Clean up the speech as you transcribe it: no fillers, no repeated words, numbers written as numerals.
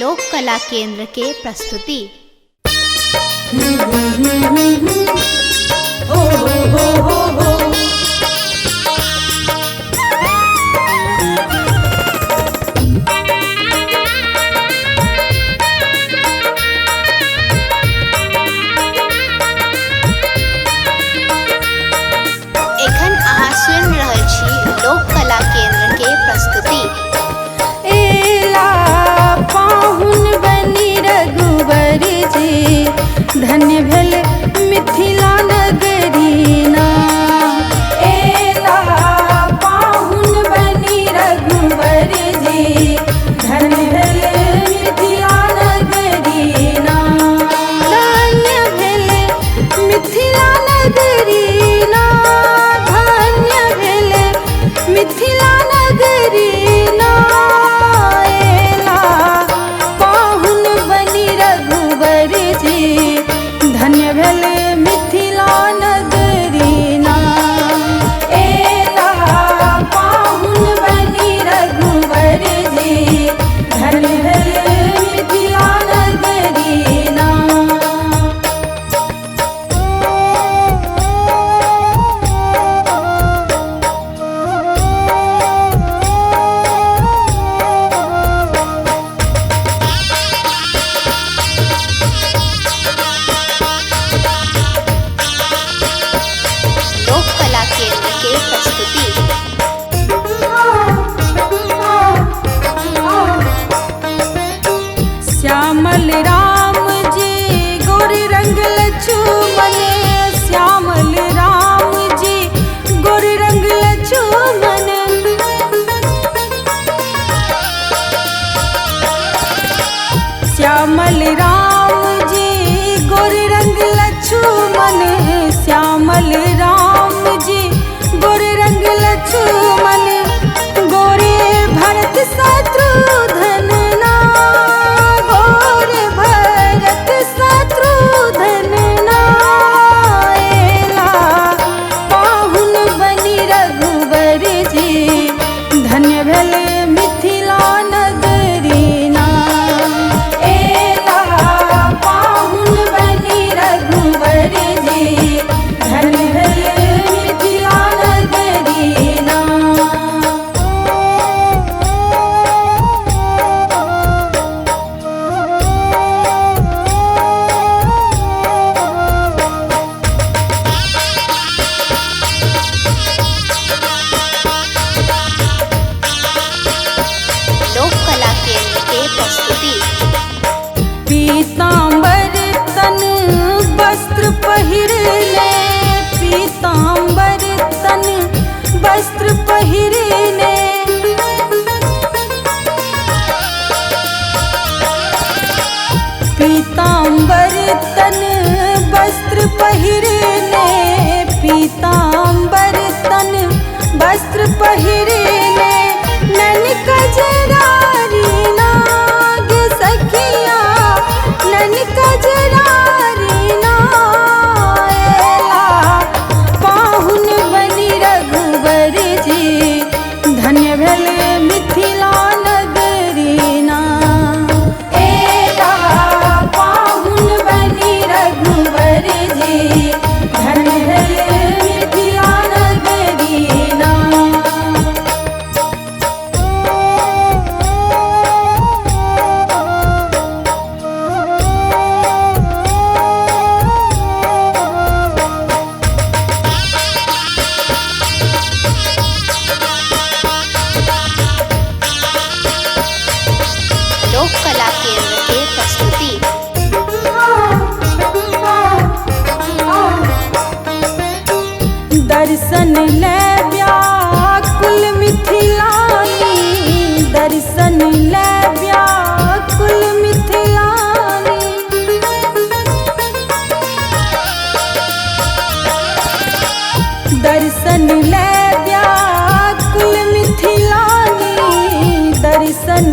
लोक कला केंद्र के प्रस्तुति। एखन अहाँ सुनि रहल छी लोक कला केंद्र के प्रस्तुति। एला पाहुन बनी रघुवर जी, धन्य भेल मिथिला नगरीना। एला पाहुन बनी रघुवर जी, धन्य भेल मिथिला नगरीना। धन्य भेल मिथिला नगरीना, धन्य भेल मिथिला नगरीना। एला पाहुन बनी रघुवर जी, धन्य भेल मिथिला नगरीना। एला पाहुन बनी रघुवर जी, धन्य भेल मिथिला नगरीना। लोक कला केंद्र के प्रस्तुति। श्यामल राम जी गोरी रंग लक्ष्मण, श्यामल राम जी गोरी रंग लक्ष्मण। श्यामल राम जी गोरी रंग लक्ष्मण, श्यामल राम जी गोरे रंग लक्ष्मण। गोरे भरत शत्रुघ्न ना, गोरे भरत शत्रुघ्न ना। एला पाहुन बनी रघुवर जी, धन्य भेल मिथिला नगरीना। एला पाहुन बनी रघुवर जी, धन्य भेल मिथिला नगरीना। लोक कला केंद्र के प्रस्तुति। पीताम्बर तन वस्त्र पहिरले, पीताम्बर तन वस्त्र पहिरले। पीताम्बर तन वस्त्र पहिरले, पीताम्बर तन वस्त्र पहिरले। नैन कजरारी नाग सखिया, नैन कजरारी नाग। एला पाहुन बनी रघुवर जी, धन्य भेल मिथिला नगरीना। एला पाहुन बनी रघुवर जी, धन्य भेल मिथिला नगरीना। लोक कला केंद्र के प्रस्तुति। दर्शन ले व्याकुल मिथिलानी, दर्शन ले व्याकुल मिथिलानी। दर्शन ले व्याकुल मिथिलानी, दर्शन